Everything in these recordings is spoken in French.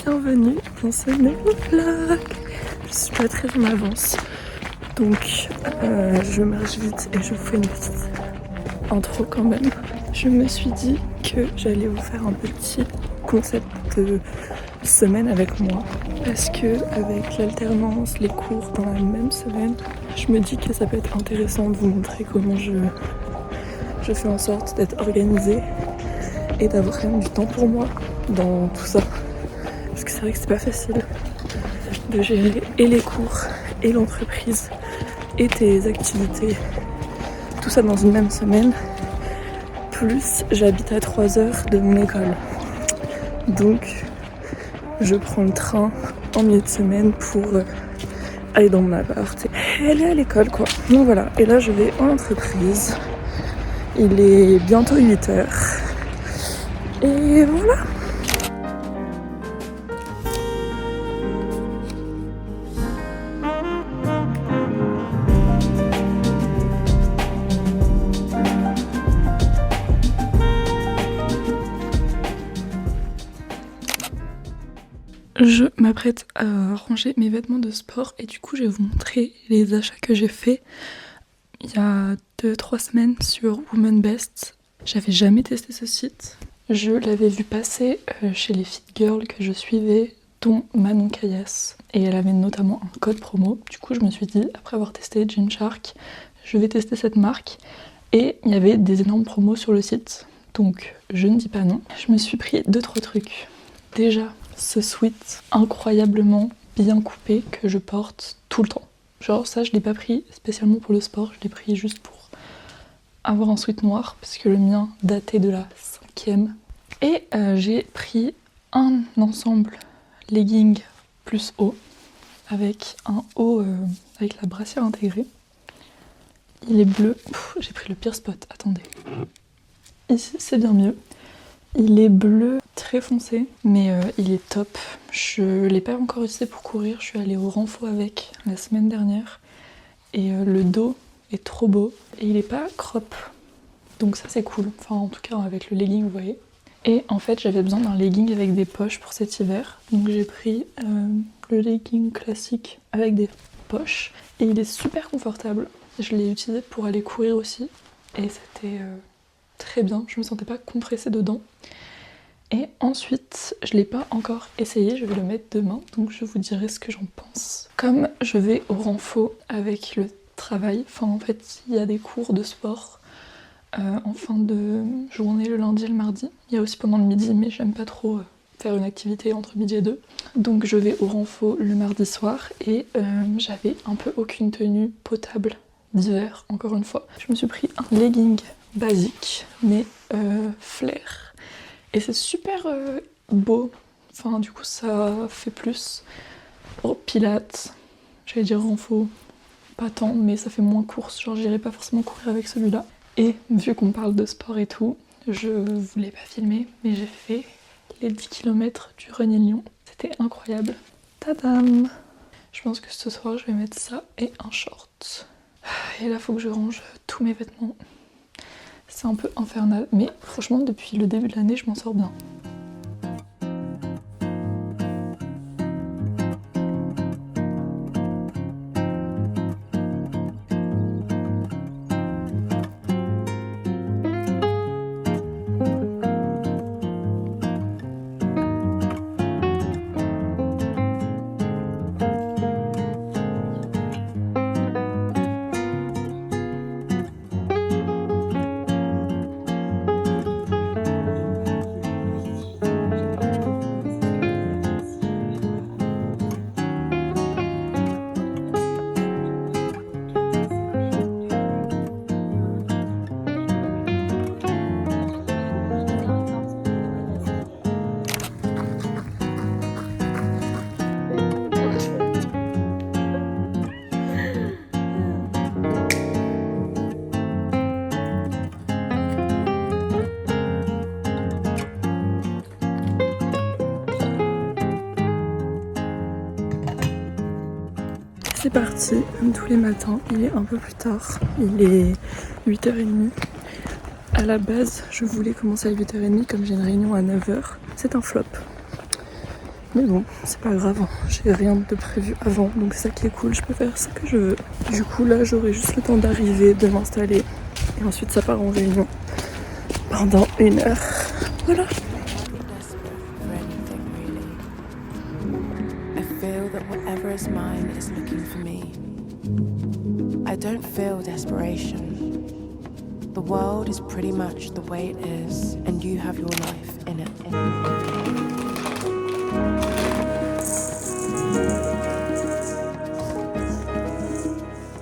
Bienvenue dans ce nouveau vlog. Je suis pas très en avance, donc je marche vite et je vous fais une petite intro quand même. Je me suis dit que j'allais vous faire un petit concept de semaine avec moi, parce que avec l'alternance, les cours dans la même semaine, je me dis que ça peut être intéressant de vous montrer comment je fais en sorte d'être organisée et d'avoir quand même du temps pour moi dans tout ça. Parce que c'est vrai que c'est pas facile de gérer et les cours et l'entreprise et tes activités, tout ça dans une même semaine. Plus j'habite à 3 heures de mon école, donc je prends le train en milieu de semaine pour aller dans mon appart et aller à l'école quoi. Donc voilà, et là je vais en entreprise, il est bientôt 8 heures et voilà. Je m'apprête à ranger mes vêtements de sport et du coup je vais vous montrer les achats que j'ai faits il y a 2-3 semaines sur Woman Best. J'avais jamais testé ce site. Je l'avais vu passer chez les fit girls que je suivais, dont Manon Caillasse, et elle avait notamment un code promo. Du coup je me suis dit, après avoir testé Gymshark, je vais tester cette marque, et il y avait des énormes promos sur le site, donc je ne dis pas non. Je me suis pris 2-3 trucs. Déjà, ce sweat incroyablement bien coupé que je porte tout le temps. Genre ça je l'ai pas pris spécialement pour le sport, je l'ai pris juste pour avoir un sweat noir parce que le mien datait de la 5e. Et j'ai pris un ensemble legging plus haut avec un haut avec la brassière intégrée. Il est bleu. J'ai pris le pire spot, attendez. Ici c'est bien mieux. Il est bleu très foncé, mais il est top. Je l'ai pas encore utilisé pour courir, je suis allée au renfo avec la semaine dernière. Et le dos est trop beau. Et il est pas crop, donc ça c'est cool. Enfin en tout cas avec le legging vous voyez. Et en fait j'avais besoin d'un legging avec des poches pour cet hiver. Donc j'ai pris le legging classique avec des poches. Et il est super confortable. Je l'ai utilisé pour aller courir aussi. Et c'était... très bien, je me sentais pas compressée dedans. Et ensuite, je l'ai pas encore essayé, je vais le mettre demain, donc je vous dirai ce que j'en pense. Comme je vais au renfo avec le travail, enfin en fait il y a des cours de sport en fin de journée le lundi et le mardi. Il y a aussi pendant le midi, mais j'aime pas trop faire une activité entre midi et 2. Donc je vais au renfo le mardi soir et j'avais un peu aucune tenue potable d'hiver, encore une fois. Je me suis pris un legging basique mais flair et c'est super beau, enfin du coup ça fait plus pilates, j'allais dire renfo, pas tant mais ça fait moins course, genre j'irai pas forcément courir avec celui-là. Et vu qu'on parle de sport et tout, je voulais pas filmer mais j'ai fait les 10 km du Run Lyon, c'était incroyable. Tadam! Je pense que ce soir je vais mettre ça et un short. Et là faut que je range tous mes vêtements. C'est un peu infernal, mais franchement depuis le début de l'année je m'en sors bien. c'est parti, comme tous les matins, il est un peu plus tard, il est 8h30. À la base, je voulais commencer à 8h30 comme j'ai une réunion à 9h. C'est un flop. Mais bon, c'est pas grave, j'ai rien de prévu avant, donc c'est ça qui est cool, je peux faire ce que je veux. Du coup là, j'aurai juste le temps d'arriver, de m'installer, et ensuite ça part en réunion pendant 1 heure. Voilà. I don't feel desperation. The world is pretty much the way it is, and you have your life in it.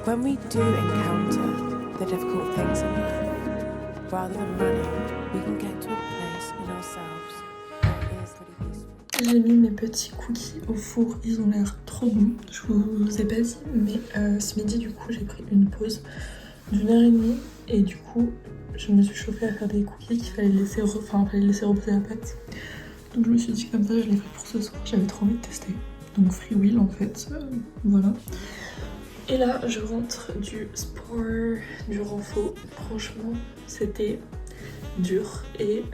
When we do encounter the difficult things in life, rather than running, we can get to a place in ourselves that is really peaceful. J'ai mis mes petits cookies au four, ils ont l'air trop bons. Je vous ai pas dit, mais ce midi du coup j'ai pris une pause d'1h30 et du coup je me suis chauffée à faire des cookies qu'il fallait laisser, reposer la pâte. Donc je me suis dit comme ça je les ferai pour ce soir, j'avais trop envie de tester. Donc free will en fait, voilà. Et là je rentre du sport, du renfo. Franchement c'était dur et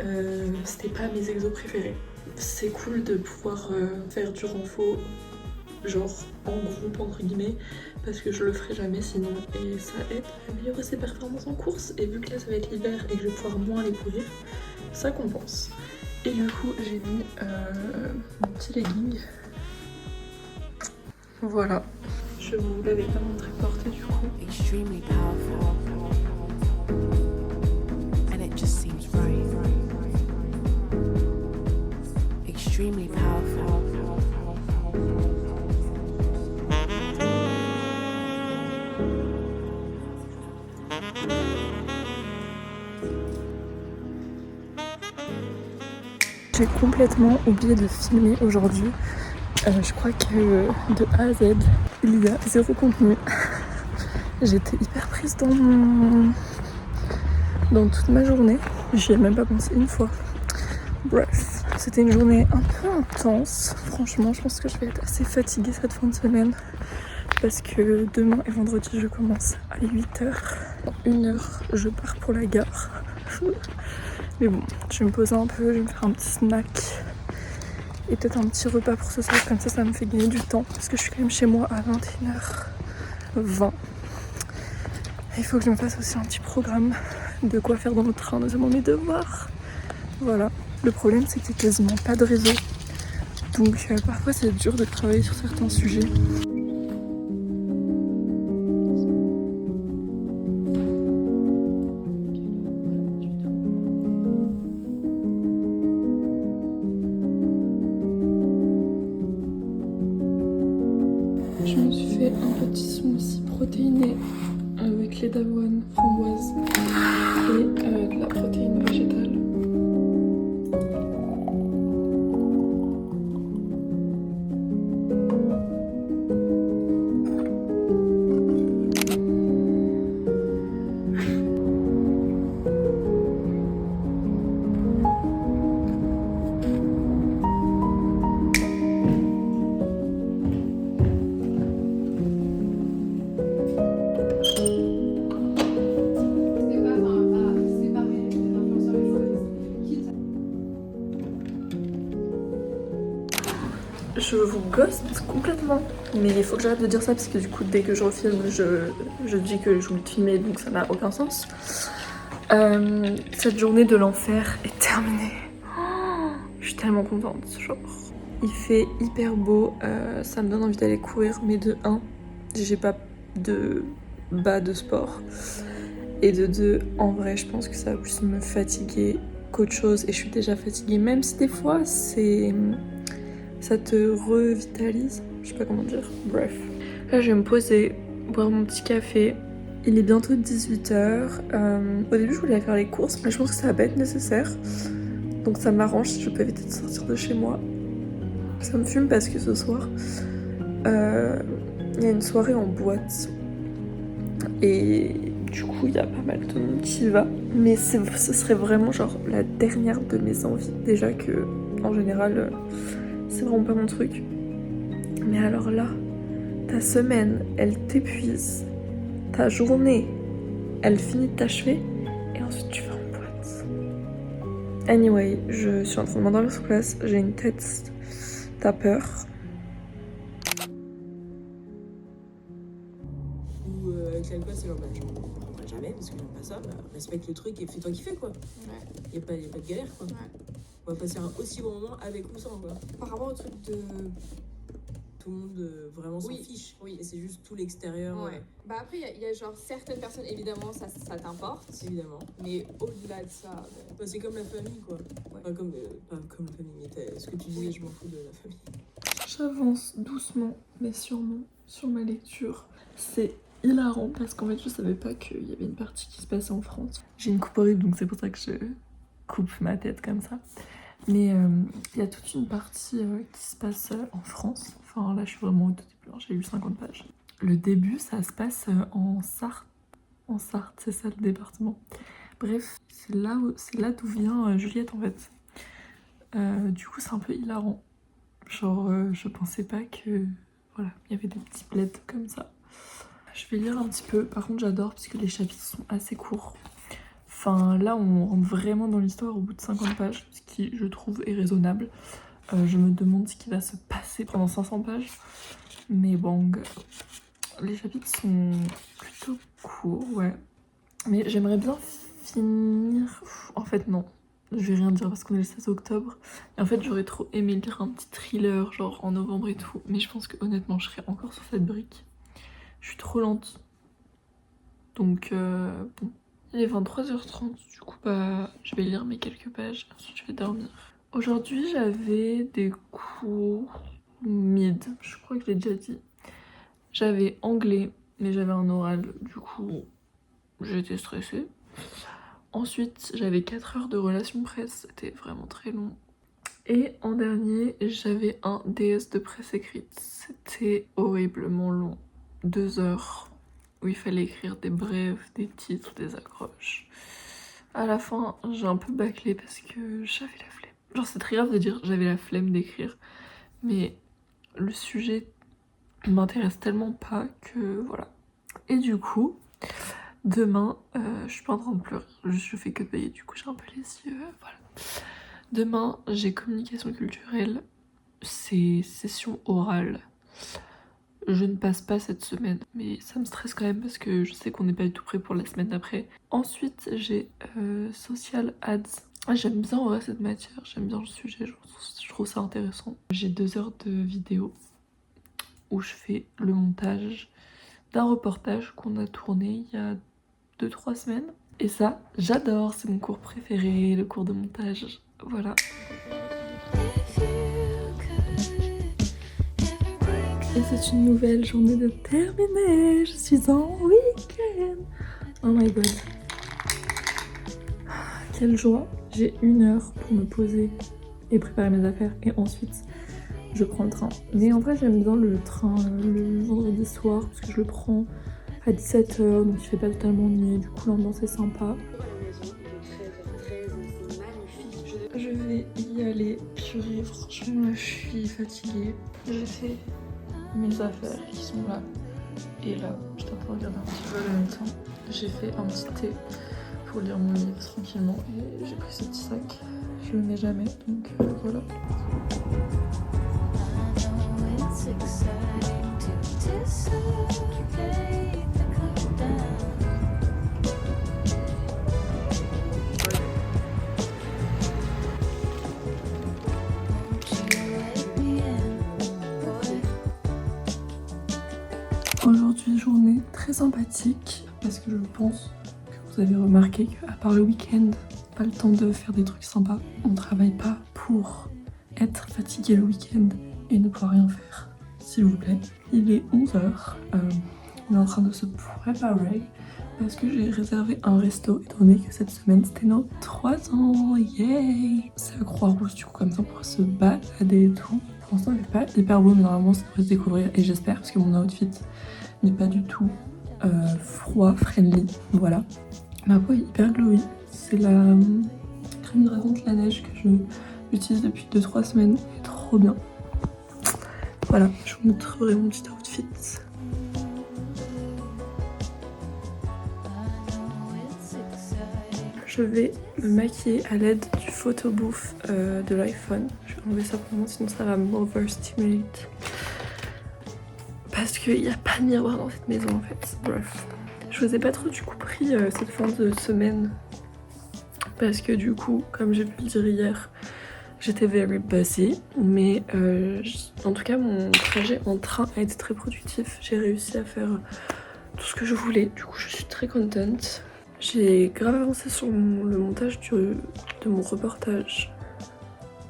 c'était pas mes exos préférés. C'est cool de pouvoir faire du renfo genre en groupe entre guillemets parce que je le ferai jamais sinon et ça aide à améliorer ses performances en course et vu que là ça va être l'hiver et que je vais pouvoir moins aller courir, ça compense. Et du coup j'ai mis mon petit legging. Voilà. Je vous l'avais pas montré porter du coup. Extremely powerful, and it just seems right. Extremely powerful. J'ai complètement oublié de filmer aujourd'hui. Je crois que de A à Z, il y a 0 contenu. J'étais hyper prise dans toute ma journée. J'y ai même pas pensé une fois. Bref, c'était une journée un peu intense. Franchement, je pense que je vais être assez fatiguée cette fin de semaine. Parce que demain et vendredi, je commence à 8h. En 1 heure, je pars pour la gare. Mais bon, je vais me poser un peu, je vais me faire un petit snack. Et peut-être un petit repas pour ce soir, comme ça me fait gagner du temps. Parce que je suis quand même chez moi à 21h20. Il faut que je me fasse aussi un petit programme de quoi faire dans le train, notamment mes devoirs. Voilà. Le problème, c'est qu'il n'y a quasiment pas de réseau. Donc parfois, c'est dur de travailler sur certains sujets. Je me suis fait un petit smoothie protéiné avec lait d'avoine, framboise et de la protéine végétale. Je vous ghost complètement, mais il faut que j'arrête de dire ça parce que du coup dès que je refilme je dis que je voulais te filmer donc ça n'a aucun sens. Cette journée de l'enfer est terminée. Oh, je suis tellement contente, genre. Il fait hyper beau, ça me donne envie d'aller courir, mais de 1, j'ai pas de bas de sport. Et de 2, en vrai je pense que ça va plus me fatiguer qu'autre chose et je suis déjà fatiguée, même si des fois ça te revitalise, je sais pas comment dire, bref. Là je vais me poser, boire mon petit café. Il est bientôt 18h. Au début je voulais aller faire les courses, mais je pense que ça va pas être nécessaire. Donc ça m'arrange si je peux éviter de sortir de chez moi. Ça me fume parce que ce soir, il y a une soirée en boîte. Et du coup il y a pas mal de monde qui y va. Mais ce serait vraiment genre la dernière de mes envies. Déjà que en général... c'est vraiment pas mon truc. Mais alors là, ta semaine, elle t'épuise, ta journée, elle finit de t'achever, et ensuite tu vas en boîte. Anyway, je suis en train de m'endormir sur place, j'ai une tête, t'as peur. Ou avec l'alcool, c'est genre, bah, j'en prendrai jamais parce que j'aime pas ça. Bah, respecte le truc et fais-toi kiffer, quoi. Ouais. Y a pas de galère, quoi. Ouais. On va passer un aussi bon moment avec ou sans, quoi. Par rapport au truc de. Tout le monde vraiment s'en Oui, fiche. oui. Et c'est juste tout l'extérieur. Ouais. Bah après, il y a genre certaines personnes, évidemment, ça t'importe. Évidemment. Mais au-delà de ça. Bah, c'est comme la famille, quoi. Ouais. Pas comme la famille, mais ce que tu disais, je m'en fous de la famille. J'avance doucement mais sûrement sur ma lecture. C'est hilarant parce qu'en fait je savais pas qu'il y avait une partie qui se passait en France. J'ai une coupe horrible donc c'est pour ça que je coupe ma tête comme ça. Mais il y a toute une partie qui se passe en France. Enfin là je suis vraiment au tout début, hein, j'ai lu 50 pages. Le début ça se passe en Sarthe. En Sarthe, c'est ça le département. Bref, c'est là d'où vient Juliette en fait. Du coup c'est un peu hilarant. Genre, je pensais pas que, voilà, il y avait des petits bleds comme ça. Je vais lire un petit peu. Par contre, j'adore parce que les chapitres sont assez courts. Enfin, là, on rentre vraiment dans l'histoire au bout de 50 pages, ce qui, je trouve, est raisonnable. Je me demande ce qui va se passer pendant 500 pages. Mais bon, les chapitres sont plutôt courts, ouais. Mais j'aimerais bien finir... En fait, non. Je vais rien dire parce qu'on est le 16 octobre. Et en fait, j'aurais trop aimé lire un petit thriller, genre en novembre et tout. Mais je pense que honnêtement, je serais encore sur cette brique. Je suis trop lente. Donc, bon. Il est 23h30. Du coup, bah, je vais lire mes quelques pages. Ensuite, je vais dormir. Aujourd'hui, j'avais des cours mid. Je crois que je l'ai déjà dit. J'avais anglais, mais j'avais un oral. Du coup, j'étais stressée. Ensuite, j'avais 4 heures de relation presse, c'était vraiment très long. Et en dernier, j'avais un DS de presse écrite. C'était horriblement long. 2 heures où il fallait écrire des brèves, des titres, des accroches. À la fin, j'ai un peu bâclé parce que j'avais la flemme. Genre, c'est très grave de dire j'avais la flemme d'écrire, mais le sujet m'intéresse tellement pas que voilà. Et du coup... Demain, je suis pas en train de pleurer, je fais que payer, du coup j'ai un peu les yeux, voilà. Demain, j'ai communication culturelle, c'est session orale. Je ne passe pas cette semaine, mais ça me stresse quand même parce que je sais qu'on n'est pas du tout prêt pour la semaine d'après. Ensuite, j'ai social ads. J'aime bien en vrai cette matière, j'aime bien le sujet, je trouve ça intéressant. J'ai 2 heures de vidéo où je fais le montage d'un reportage qu'on a tourné il y a 2-3 semaines. Et ça, j'adore, c'est mon cours préféré, le cours de montage. Voilà. Et c'est une nouvelle journée de terminée. Je suis en week-end. Oh my god. Quelle joie. J'ai 1 heure pour me poser et préparer mes affaires. Et ensuite, je prends le train. Mais en vrai, j'aime bien le train le vendredi soir parce que je le prends à 17h, donc il fait pas totalement nuit, du coup l'ambiance est sympa. Je vais y aller, purée, franchement je suis fatiguée. J'ai fait mes affaires qui sont là, et là, je t'en regarder un petit peu en même temps. J'ai fait un petit thé pour lire mon livre tranquillement, et j'ai pris ce petit sac, je le mets jamais, donc voilà. Aujourd'hui, journée très sympathique parce que je pense que vous avez remarqué qu'à part le week-end, pas le temps de faire des trucs sympas. On travaille pas pour être fatigué le week-end et ne pouvoir rien faire. S'il vous plaît. Il est 11h. On est en train de se préparer parce que j'ai réservé un resto étant donné que cette semaine c'était nos 3 ans. Yay! C'est à Croix-Rousse, du coup, comme ça on pourra se balader et tout. Pour l'instant, il n'est pas hyper beau, mais normalement ça devrait se découvrir et j'espère parce que mon outfit n'est pas du tout froid, friendly. Voilà. Ma peau est hyper glowy. C'est la crème hydratante la neige que j'utilise depuis 2-3 semaines. Elle est trop bien. Voilà, je vous montrerai mon petit outfit. Je vais me maquiller à l'aide du photo booth de l'iPhone. Je vais enlever ça pour le moment, sinon ça va m'overstimulate. Parce qu'il n'y a pas de miroir dans cette maison en fait. Bref. Je vous ai pas trop du coup pris cette fin de semaine. Parce que du coup, comme j'ai pu le dire hier, j'étais very busy. Mais en tout cas, mon trajet en train a été très productif. J'ai réussi à faire tout ce que je voulais. Du coup, je suis très contente. J'ai grave avancé sur le montage de mon reportage.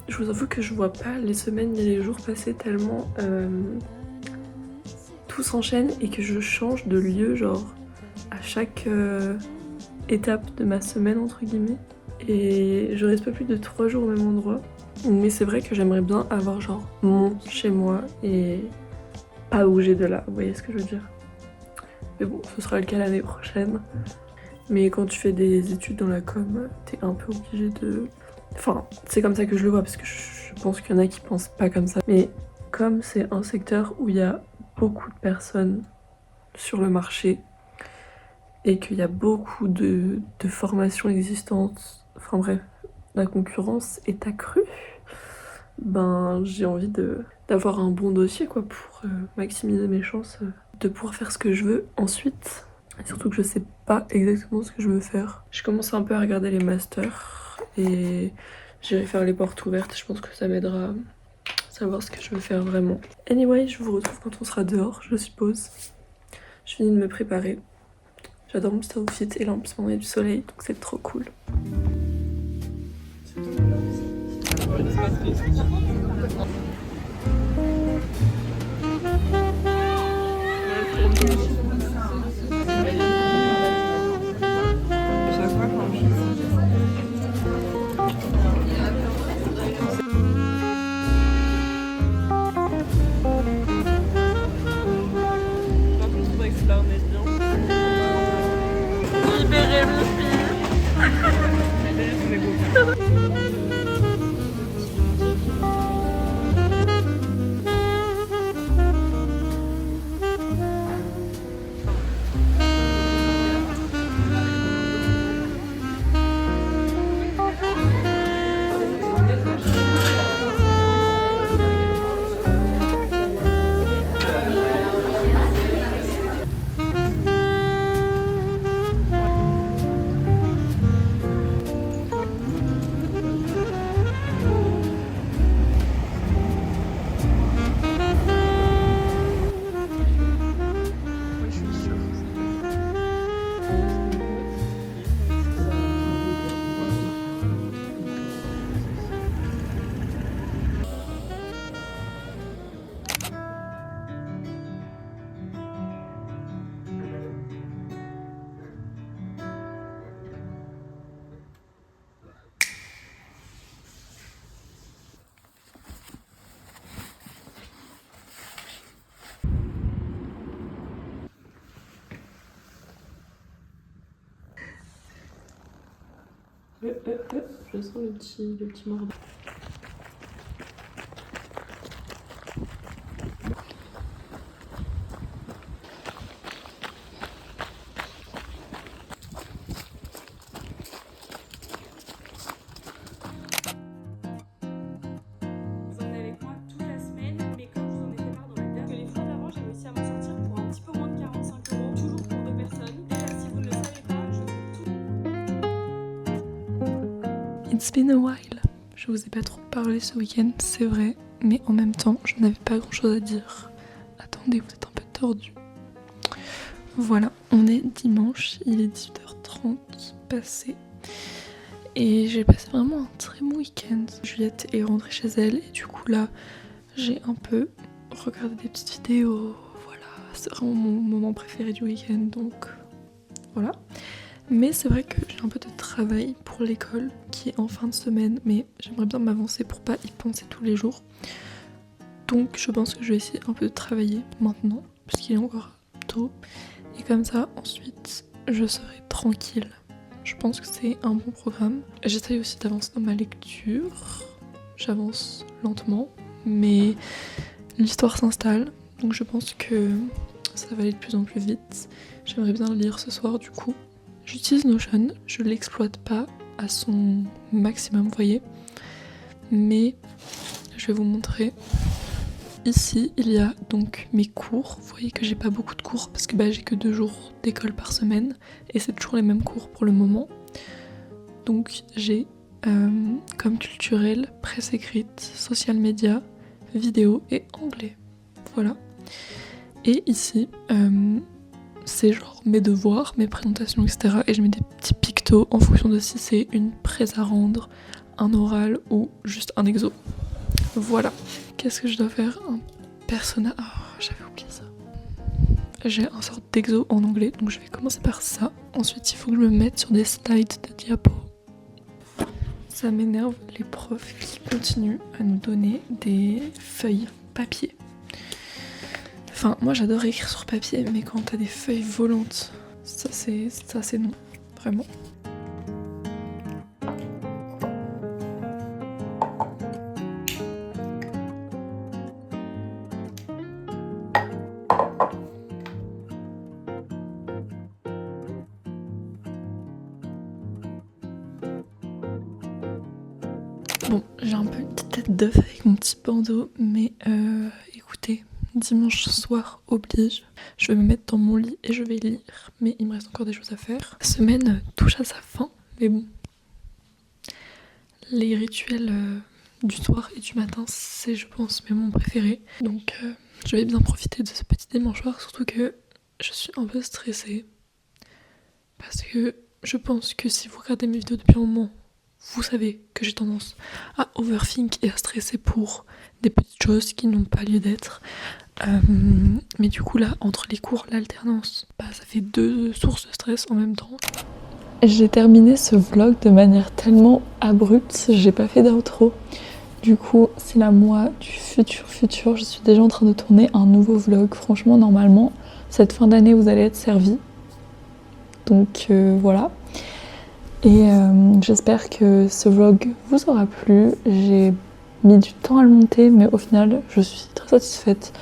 Je vous avoue que je vois pas les semaines et les jours passer tellement tout s'enchaîne et que je change de lieu genre à chaque étape de ma semaine entre guillemets. Et je reste pas plus de 3 jours au même endroit. Mais c'est vrai que j'aimerais bien avoir genre mon chez moi et pas bouger de là, vous voyez ce que je veux dire. Mais bon, ce sera le cas l'année prochaine. Mais quand tu fais des études dans la com, t'es un peu obligé de... Enfin, c'est comme ça que je le vois, parce que je pense qu'il y en a qui pensent pas comme ça. Mais comme c'est un secteur où il y a beaucoup de personnes sur le marché, et qu'il y a beaucoup de formations existantes, enfin bref, la concurrence est accrue, ben j'ai envie d'avoir un bon dossier quoi, pour maximiser mes chances de pouvoir faire ce que je veux ensuite. Et surtout que je sais pas exactement ce que je veux faire. Je commence un peu à regarder les masters et j'irai faire les portes ouvertes. Je pense que ça m'aidera à savoir ce que je veux faire vraiment. Anyway, je vous retrouve quand on sera dehors, je suppose. Je finis de me préparer. J'adore mon petit outfit et là en plus on a du soleil, donc c'est trop cool. Je sens le petit mordant. Vous en avez avec moi toute la semaine, mais comme je vous en ai fait part dans la dernière, que les fois d'avant j'ai réussi à m'en sortir pour un petit peu moins de 45 €, toujours pour 2 personnes. Déjà si vous ne le savez pas, je fais tout. It's been a while. Je vous ai pas trop parlé ce week-end, c'est vrai, mais en même temps, je n'avais pas grand-chose à dire. Attendez, vous êtes un peu tordu. Voilà, on est dimanche, il est 18h30 passé. Et j'ai passé vraiment un très bon week-end. Juliette est rentrée chez elle et du coup là, j'ai un peu regardé des petites vidéos. Voilà, c'est vraiment mon moment préféré du week-end, donc voilà. Mais c'est vrai que j'ai un peu de travail pour l'école qui est en fin de semaine, mais j'aimerais bien m'avancer pour pas y penser tous les jours. Donc je pense que je vais essayer un peu de travailler maintenant, parce qu'il est encore tôt. Et comme ça, ensuite, je serai tranquille. Je pense que c'est un bon programme. J'essaye aussi d'avancer dans ma lecture. J'avance lentement, mais l'histoire s'installe, donc je pense que ça va aller de plus en plus vite. J'aimerais bien le lire ce soir du coup. J'utilise Notion, je l'exploite pas à son maximum, vous voyez. Mais je vais vous montrer. Ici, il y a donc mes cours. Vous voyez que j'ai pas beaucoup de cours parce que j'ai que 2 jours d'école par semaine et c'est toujours les mêmes cours pour le moment. Donc j'ai comme culturel, presse écrite, social media, vidéo et anglais. Voilà. Et ici, c'est genre mes devoirs, mes présentations, etc. Et je mets des petits pictos en fonction de si c'est une presse à rendre, un oral ou juste un exo. Voilà. Qu'est-ce que je dois faire? Un persona... Oh, j'avais oublié ça. J'ai un sorte d'exo en anglais, donc je vais commencer par ça. Ensuite, il faut que je me mette sur des slides de diapos. Ça m'énerve les profs qui continuent à nous donner des feuilles papier. Enfin, moi j'adore écrire sur papier, mais quand t'as des feuilles volantes, ça c'est non, vraiment. Bon, j'ai un peu une petite tête d'œuf avec mon petit bandeau, mais écoutez, dimanche soir oblige, je vais me mettre dans mon lit et je vais lire, mais il me reste encore des choses à faire. La semaine touche à sa fin, mais bon, les rituels du soir et du matin, c'est je pense mes moments préférés, donc je vais bien profiter de ce petit dimanche soir, surtout que je suis un peu stressée, parce que je pense que si vous regardez mes vidéos depuis un moment, vous savez que j'ai tendance à overthink et à stresser pour des petites choses qui n'ont pas lieu d'être. Mais du coup là, entre les cours, l'alternance, ça fait 2 sources de stress en même temps. J'ai terminé ce vlog de manière tellement abrupte, j'ai pas fait d'outro. Du coup, c'est la moi du futur, je suis déjà en train de tourner un nouveau vlog. Franchement, normalement, cette fin d'année, vous allez être servis. Donc voilà. Et j'espère que ce vlog vous aura plu. J'ai mis du temps à le monter, mais au final, je suis très satisfaite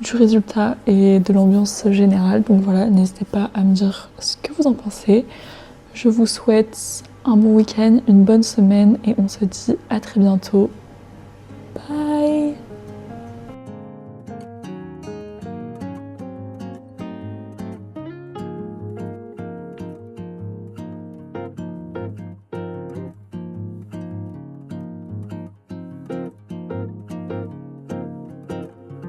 du résultat et de l'ambiance générale. Donc voilà, n'hésitez pas à me dire ce que vous en pensez. Je vous souhaite un bon week-end, une bonne semaine et on se dit à très bientôt. Bye!